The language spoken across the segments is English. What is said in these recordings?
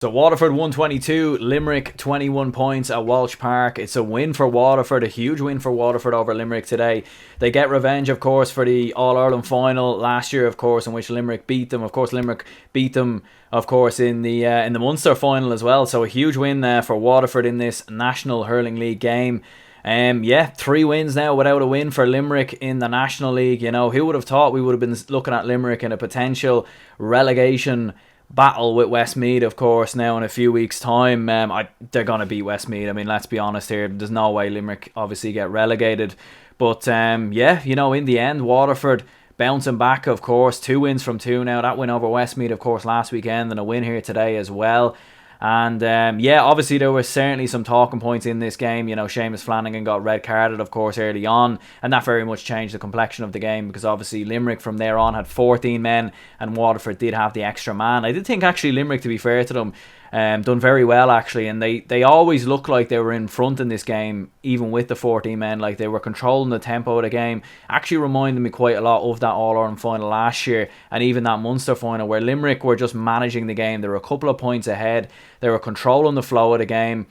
So Waterford 122, Limerick 21 points at Walsh Park. It's a win for Waterford, a huge win for Waterford over Limerick today. They get revenge, of course, for the All-Ireland final last year, of course, in which Limerick beat them. Of course, Limerick beat them, of course, in the Munster final as well. So a huge win for Waterford in this National Hurling League game. 3 wins now without a win for Limerick in the National League. You know, who would have thought we would have been looking at Limerick in a potential relegation battle with Westmeath, of course, now in a few weeks' time. They're going to beat Westmeath. I mean, let's be honest here. There's no way Limerick obviously get relegated. But, in the end, Waterford bouncing back, of course. 2 wins from 2 now. That win over Westmeath, of course, last weekend, and a win here today as well. And, obviously there were certainly some talking points in this game. You know, Seamus Flanagan got red carded, of course, early on, and that very much changed the complexion of the game, because obviously Limerick from there on had 14 men, and Waterford did have the extra man. I did think, actually, Limerick, to be fair to them, done very well, actually, and they always looked like they were in front in this game, even with the 14 men. Like, they were controlling the tempo of the game. Actually reminded me quite a lot of that All-Ireland final last year, and even that Munster final, where Limerick were just managing the game. They were a couple of points ahead. They were controlling the flow of the game.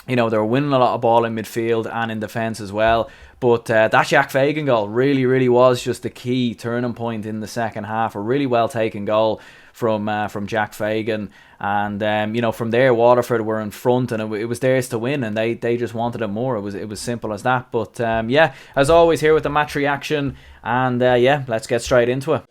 You know, they were winning a lot of ball in midfield and in defence as well. But that Jack Fagan goal really, really was just the key turning point in the second half. A really well taken goal from Jack Fagan. And, from there, Waterford were in front, and it was theirs to win, and they just wanted it more. It was simple as that. But, as always, here with the match reaction. And, let's get straight into it.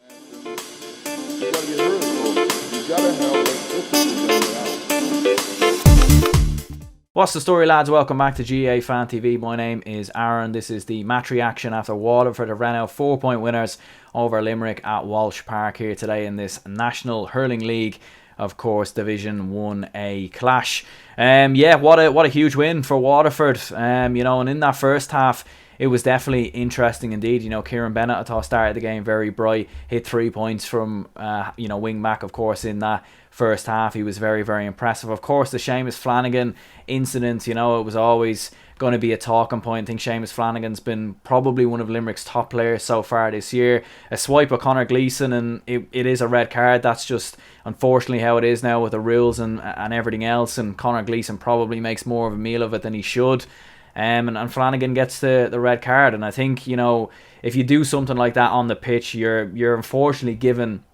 What's the story, lads? Welcome back to GA Fan TV. My name is Aaron. This is the match reaction after Waterford have ran out 4-point winners over Limerick at Walsh Park here today in this National Hurling League, of course, Division 1A clash. What a huge win for Waterford. And in that first half, it was definitely interesting indeed. Kieran Bennett, I thought, started the game very bright, hit 3 points from wing back, of course, in that first half. He was very, very impressive. Of course, the Seamus Flanagan incident, it was always going to be a talking point. I think Seamus Flanagan's been probably one of Limerick's top players so far this year. A swipe of Conor Gleeson, and it is a red card. That's just unfortunately how it is now with the rules and everything else, and Conor Gleeson probably makes more of a meal of it than he should. And Flanagan gets the red card. And I think, if you do something like that on the pitch, you're unfortunately given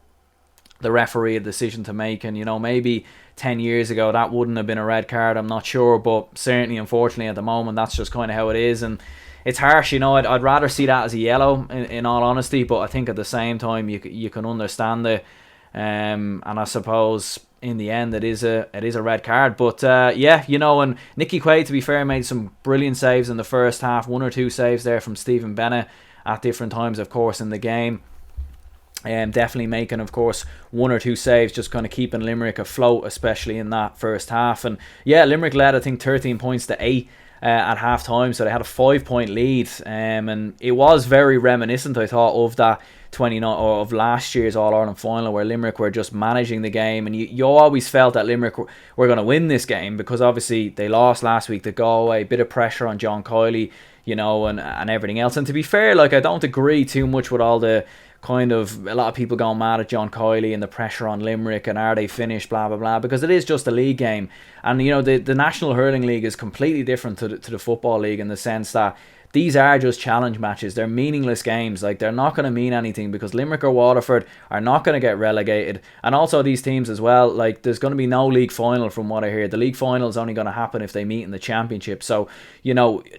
the referee a decision to make. And, maybe 10 years ago that wouldn't have been a red card, I'm not sure. But certainly, unfortunately, at the moment, that's just kind of how it is. And it's harsh, I'd rather see that as a yellow, in all honesty. But I think at the same time, you can understand it. And I suppose in the end it is a red card. But and Nicky Quaid, to be fair, made some brilliant saves in the first half. 1 or 2 saves there from Stephen Bennett at different times, of course, in the game. Definitely making, of course, 1 or 2 saves, just kind of keeping Limerick afloat, especially in that first half. And Limerick led, I think, 13 points to 8 at half time, so they had a 5-point lead. And it was very reminiscent, I thought, of that 29 or of last year's All-Ireland final, where Limerick were just managing the game. And you always felt that Limerick were going to win this game, because obviously they lost last week to Galway. A bit of pressure on John Kiley, and everything else. And to be fair, I don't agree too much with all the kind of a lot of people going mad at John Kiley and the pressure on Limerick and are they finished, blah blah blah, because it is just a league game. And the National Hurling League is completely different to the Football League, in the sense that these are just challenge matches. They're meaningless games. They're not going to mean anything, because Limerick or Waterford are not going to get relegated. And also these teams as well, there's going to be no league final from what I hear. The league final is only going to happen if they meet in the championship. So,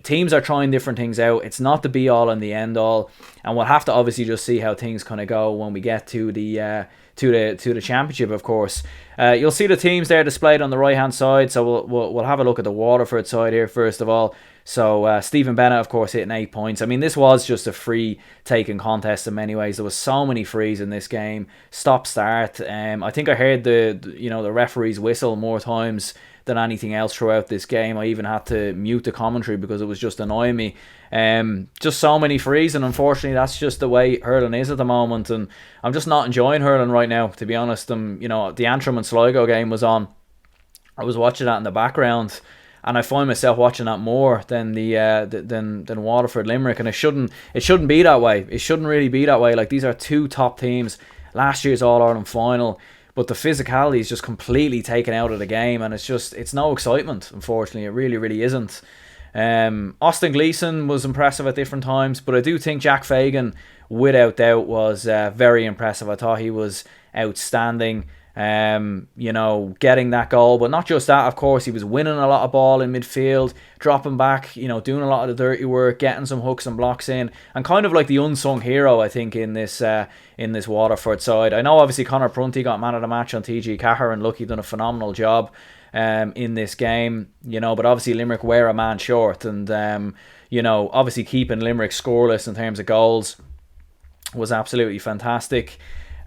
teams are trying different things out. It's not the be all and the end all. And we'll have to obviously just see how things kind of go when we get to the to the championship, of course. You'll see the teams there displayed on the right hand side. So we'll have a look at the Waterford side here first of all. So Stephen Bennett, of course, hitting 8 points. I mean, this was just a free taking contest in many ways. There was so many frees in this game. Stop start. I think I heard the referee's whistle more times than anything else throughout this game. I even had to mute the commentary because it was just annoying me. Just so many frees, and unfortunately that's just the way hurling is at the moment, and I'm just not enjoying hurling right now, to be honest. The Antrim and Sligo game was on. I was watching that in the background, and I find myself watching that more than than Waterford Limerick, and it shouldn't be that way. It shouldn't really be that way. These are two top teams. Last year's All-Ireland final. but the physicality is just completely taken out of the game, and it's no excitement. Unfortunately, it really isn't. Austin Gleeson was impressive at different times, but I do think Jack Fagan, without doubt, was very impressive. I thought he was outstanding. Getting that goal, but not just that, of course, he was winning a lot of ball in midfield, dropping back, doing a lot of the dirty work, getting some hooks and blocks in, and kind of like the unsung hero, I think, in this Waterford side. I know obviously Conor Prunty got man of the match on TG Cahir, and look, he done a phenomenal job in this game, but obviously Limerick were a man short, and obviously keeping Limerick scoreless in terms of goals was absolutely fantastic.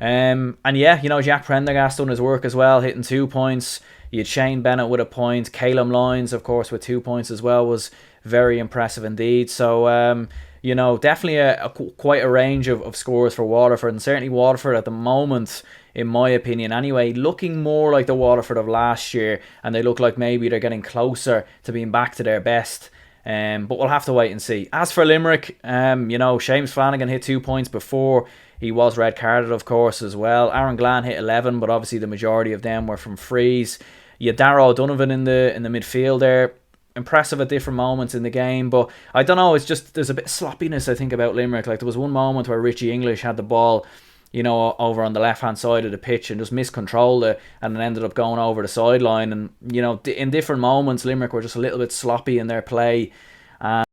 Jack Prendergast done his work as well, hitting 2 points. You had Shane Bennett with a point. Caleb Lyons, of course, with 2 points as well, was very impressive indeed. So, definitely quite a range of scores for Waterford. And certainly Waterford at the moment, in my opinion anyway, looking more like the Waterford of last year. And they look like maybe they're getting closer to being back to their best. But we'll have to wait and see. As for Limerick, Seamus Flanagan hit 2 points before he was red carded, of course, as well. Aaron Glan hit 11, but obviously the majority of them were from frees. You had Darragh O'Donovan in the midfield there. Impressive at different moments in the game, but I don't know, it's just there's a bit of sloppiness, I think, about Limerick. Like, there was one moment where Richie English had the ball, over on the left-hand side of the pitch and just miscontrolled it, and then ended up going over the sideline. And, in different moments, Limerick were just a little bit sloppy in their play.